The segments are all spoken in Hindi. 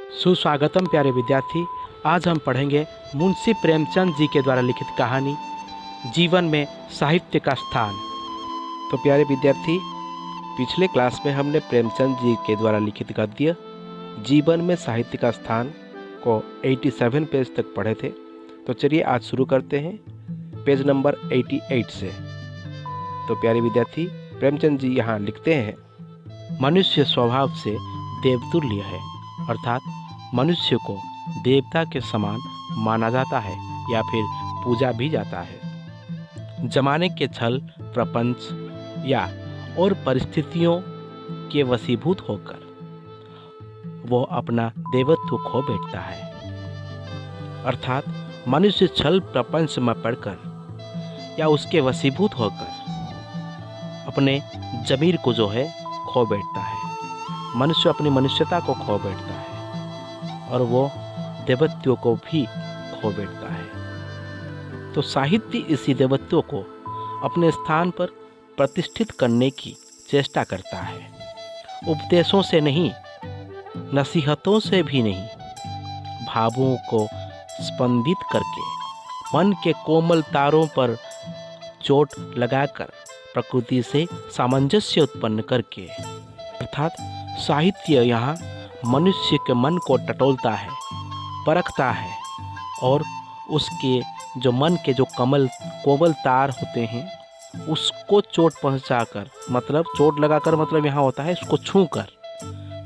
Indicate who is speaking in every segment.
Speaker 1: सुस्वागतम प्यारे विद्यार्थी। आज हम पढ़ेंगे मुंशी प्रेमचंद जी के द्वारा लिखित कहानी जीवन में साहित्य का स्थान।
Speaker 2: तो प्यारे विद्यार्थी, पिछले क्लास में हमने प्रेमचंद जी के द्वारा लिखित गद्य जीवन में साहित्य का स्थान को 87 पेज तक पढ़े थे। तो चलिए आज शुरू करते हैं पेज नंबर 88 से। तो प्यारे विद्यार्थी, प्रेमचंद जी यहाँ लिखते हैं,
Speaker 1: मनुष्य स्वभाव से देवतुल्य है, अर्थात मनुष्य को देवता के समान माना जाता है या फिर पूजा भी जाता है। जमाने के छल प्रपंच या और परिस्थितियों के वशीभूत होकर वो अपना देवत्व खो बैठता है। अर्थात मनुष्य छल प्रपंच में पड़कर या उसके वशीभूत होकर अपने जमीर को जो है खो बैठता है। मनुष्य अपनी मनुष्यता को खो बैठता है और वो देवत्व को भी खो बैठता है। तो साहित्य इसी देवत्व को अपने स्थान पर प्रतिष्ठित करने की चेष्टा करता है। उपदेशों से नहीं, नसीहतों से भी नहीं, भावों को स्पंदित करके मन के कोमल तारों पर चोट लगाकर प्रकृति से सामंजस्य उत्पन्न करके, अर्थात साहित्य यहाँ मनुष्य के मन को टटोलता है, परखता है और उसके जो मन के जो कोमल तार होते हैं उसको चोट पहुँचाकर, मतलब चोट लगाकर, मतलब यहाँ होता है उसको छूकर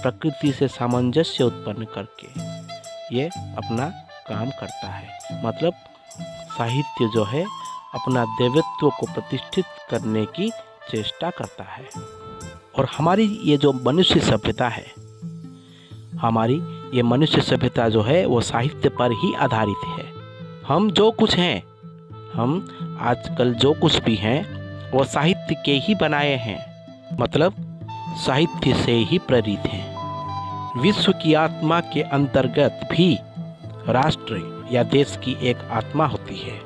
Speaker 1: प्रकृति से सामंजस्य उत्पन्न करके ये अपना काम करता है। मतलब साहित्य जो है अपना देवत्व को प्रतिष्ठित करने की चेष्टा करता है। और हमारी ये जो मनुष्य सभ्यता है, हमारी ये मनुष्य सभ्यता जो है वो साहित्य पर ही आधारित है। हम जो कुछ हैं, हम आजकल जो कुछ भी हैं वो साहित्य के ही बनाए हैं, मतलब साहित्य से ही प्रेरित हैं। विश्व की आत्मा के अंतर्गत भी राष्ट्र या देश की एक आत्मा होती है।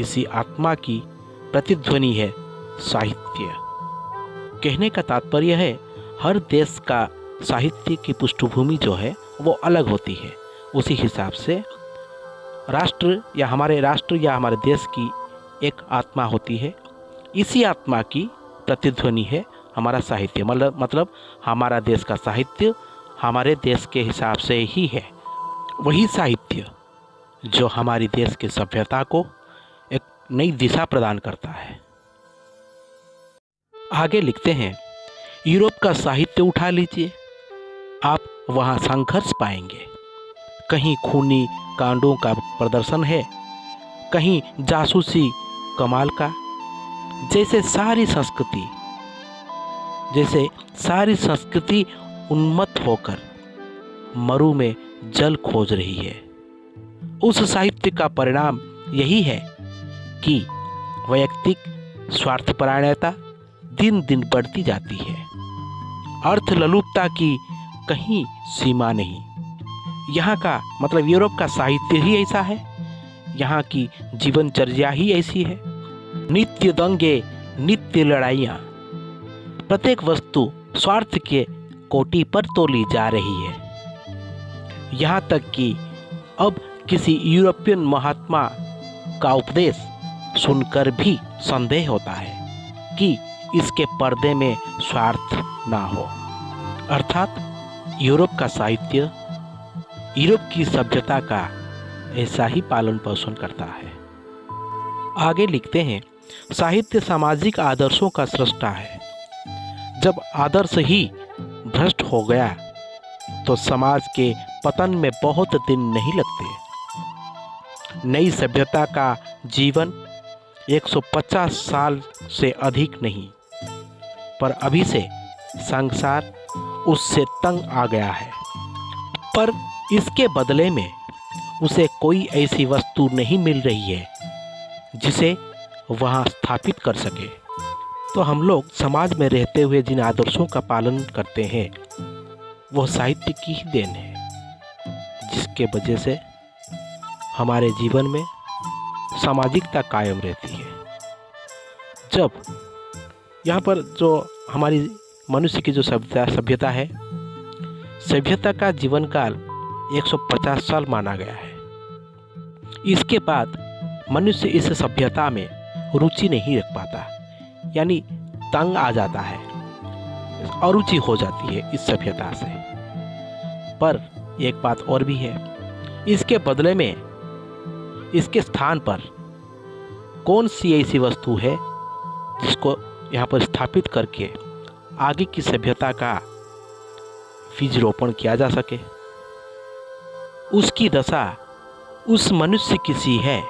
Speaker 1: इसी आत्मा की प्रतिध्वनि है साहित्य। कहने का तात्पर्य है हर देश का साहित्य की पृष्ठभूमि जो है वो अलग होती है। उसी हिसाब से राष्ट्र या हमारे देश की एक आत्मा होती है। इसी आत्मा की प्रतिध्वनि है हमारा साहित्य। मतलब हमारा देश का साहित्य हमारे देश के हिसाब से ही है। वही साहित्य जो हमारी देश की सभ्यता को एक नई दिशा प्रदान करता है। आगे लिखते हैं, यूरोप का साहित्य उठा लीजिए, आप वहाँ संघर्ष पाएंगे। कहीं खूनी कांडों का प्रदर्शन है, कहीं जासूसी कमाल का। जैसे सारी संस्कृति उन्मत्त होकर मरु में जल खोज रही है। उस साहित्य का परिणाम यही है कि वैयक्तिक स्वार्थपरायणता दिन दिन बढ़ती जाती है। अर्थ ललुपता की कहीं सीमा नहीं। यहाँ का मतलब यूरोप का साहित्य ही ऐसा है, यहाँ की जीवनचर्या ही ऐसी है। नित्य दंगे, नित्य लड़ाइयाँ, प्रत्येक वस्तु स्वार्थ के कोटि पर तोली जा रही है। यहाँ तक कि अब किसी यूरोपियन महात्मा का उपदेश सुनकर भी संदेह होता है कि इसके पर्दे में स्वार्थ ना हो। अर्थात यूरोप का साहित्य यूरोप की सभ्यता का ऐसा ही पालन पोषण करता है। आगे लिखते हैं, साहित्य सामाजिक आदर्शों का सृष्टा है। जब आदर्श ही भ्रष्ट हो गया तो समाज के पतन में बहुत दिन नहीं लगते। नई सभ्यता का जीवन 150 साल से अधिक नहीं, पर अभी से संसार उससे तंग आ गया है। पर इसके बदले में उसे कोई ऐसी वस्तु नहीं मिल रही है जिसे वहाँ स्थापित कर सके। तो हम लोग समाज में रहते हुए जिन आदर्शों का पालन करते हैं वह साहित्य की ही देन है, जिसके वजह से हमारे जीवन में सामाजिकता कायम रहती है। जब यहाँ पर जो हमारी मनुष्य की जो सभ्यता है,
Speaker 2: सभ्यता का जीवन काल 150 साल माना गया है। इसके बाद मनुष्य इस सभ्यता में रुचि नहीं रख पाता, यानी तंग आ जाता है, अरुचि हो जाती है इस सभ्यता से। पर एक बात और भी है, इसके बदले में इसके स्थान पर कौन सी ऐसी वस्तु है जिसको यहाँ पर स्थापित करके आगे की सभ्यता का बीज रोपण किया जा सके। उसकी दशा उस मनुष्य की सी है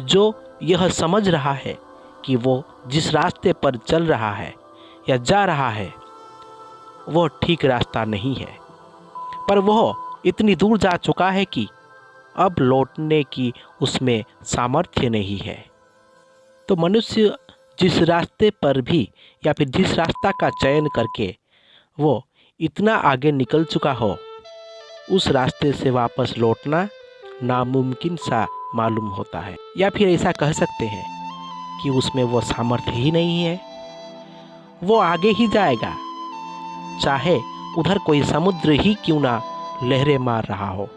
Speaker 2: जो यह समझ रहा है कि वो जिस रास्ते पर चल रहा है या जा रहा है वो ठीक रास्ता नहीं है, पर वह इतनी दूर जा चुका है कि अब लौटने की उसमें सामर्थ्य नहीं है। तो मनुष्य जिस रास्ते पर भी या फिर जिस रास्ता का चयन करके वो इतना आगे निकल चुका हो, उस रास्ते से वापस लौटना नामुमकिन सा मालूम होता है, या फिर ऐसा कह सकते हैं कि उसमें वो सामर्थ्य ही नहीं है। वो आगे ही जाएगा, चाहे उधर कोई समुद्र ही क्यों ना लहरें मार रहा हो।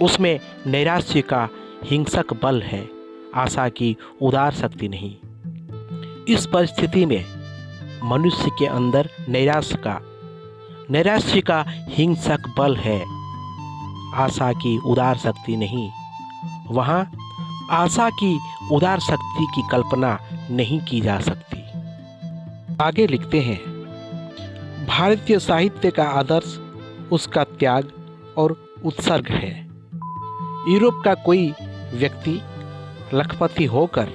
Speaker 2: उसमें नैराश्य का हिंसक बल है, आशा की उदार शक्ति नहीं। इस परिस्थिति में मनुष्य के अंदर नैराश्य का हिंसक बल है, आशा की उदार शक्ति नहीं। वहाँ आशा की उदार शक्ति की कल्पना नहीं की जा सकती। आगे लिखते हैं, भारतीय साहित्य का आदर्श उसका त्याग और उत्सर्ग है। यूरोप का कोई व्यक्ति लखपति होकर,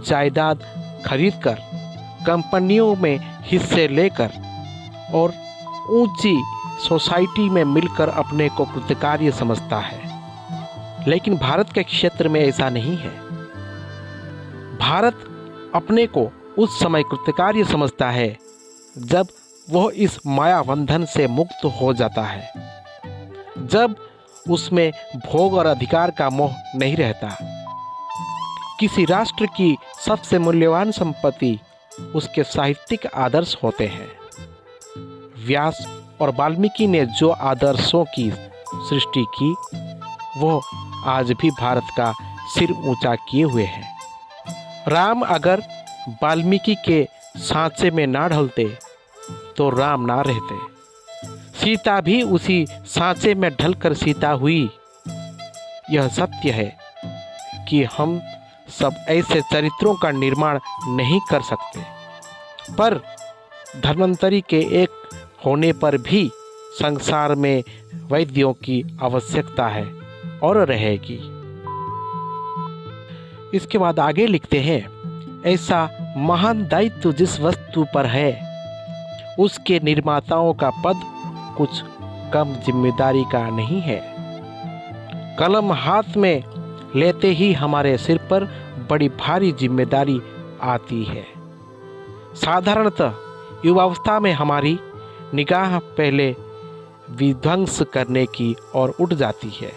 Speaker 2: जायदाद खरीदकर, कंपनियों में हिस्से लेकर और ऊंची सोसाइटी में मिलकर अपने को कृतकार्य समझता है, लेकिन भारत के क्षेत्र में ऐसा नहीं है। भारत अपने को उस समय कृतकार्य समझता है जब वह इस माया बंधन से मुक्त हो जाता है, जब उसमें भोग और अधिकार का मोह नहीं रहता। किसी राष्ट्र की सबसे मूल्यवान संपत्ति उसके साहित्यिक आदर्श होते हैं। व्यास और वाल्मीकि ने जो आदर्शों की सृष्टि की, वो आज भी भारत का सिर ऊंचा किए हुए हैं। राम अगर वाल्मीकि के सांचे में ना ढलते तो राम ना रहते। सीता भी उसी सांचे में ढलकर सीता हुई। यह सत्य है कि हम सब ऐसे चरित्रों का निर्माण नहीं कर सकते, पर धन्वंतरि के एक होने पर भी संसार में वैद्यों की आवश्यकता है और रहेगी। इसके बाद आगे लिखते हैं, ऐसा महान दायित्व जिस वस्तु पर है, उसके निर्माताओं का पद कुछ कम जिम्मेदारी का नहीं है। कलम हाथ में लेते ही हमारे सिर पर बड़ी भारी जिम्मेदारी आती है। साधारणतः युवावस्था में हमारी निगाह पहले विध्वंस करने की ओर उठ जाती है।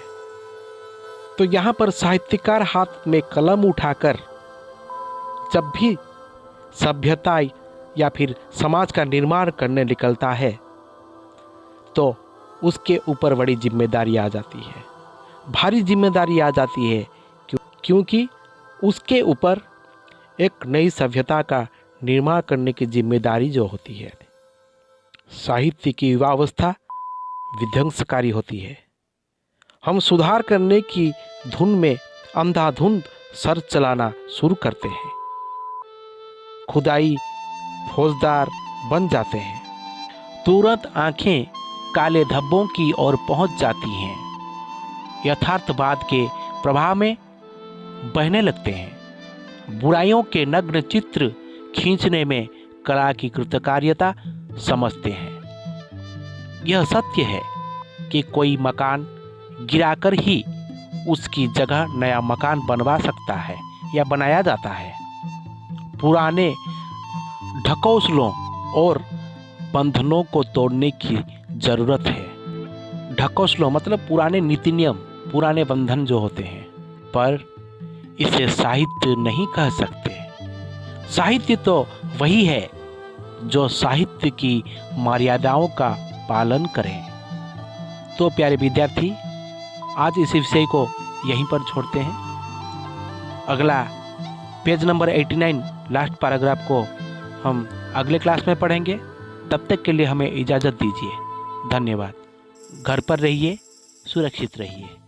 Speaker 2: तो यहाँ पर साहित्यकार हाथ में कलम उठाकर जब भी सभ्यता या फिर समाज का निर्माण करने निकलता है, तो उसके ऊपर बड़ी जिम्मेदारी आ जाती है, भारी जिम्मेदारी आ जाती है, क्योंकि उसके ऊपर एक नई सभ्यता का निर्माण करने की जिम्मेदारी जो होती है। साहित्य की युवावस्था विध्वंसकारी होती है। हम सुधार करने की धुन में अंधाधुंध सर चलाना शुरू करते हैं, खुदाई फौजदार बन जाते हैं, तुरंत आंखें काले धब्बों की ओर पहुंच जाती हैं, यथार्थवाद के प्रभाव में बहने लगते हैं, बुराइयों के नग्न चित्र खींचने में कला की कृतकार्यता समझते हैं। यह सत्य है कि कोई मकान गिराकर ही उसकी जगह नया मकान बनवा सकता है या बनाया जाता है। पुराने ढकोसलों और बंधनों को तोड़ने की जरूरत है। ढकोसलों मतलब पुराने नीति नियम, पुराने बंधन जो होते हैं, पर इसे साहित्य नहीं कह सकते। साहित्य तो वही है जो साहित्य की मर्यादाओं का
Speaker 1: पालन करें। तो प्यारे विद्यार्थी, आज इस विषय को यहीं पर छोड़ते हैं। अगला पेज नंबर 89 लास्ट पैराग्राफ को हम अगले क्लास में पढ़ेंगे। तब तक के लिए हमें इजाज़त दीजिए। धन्यवाद। घर पर रहिए, सुरक्षित रहिए।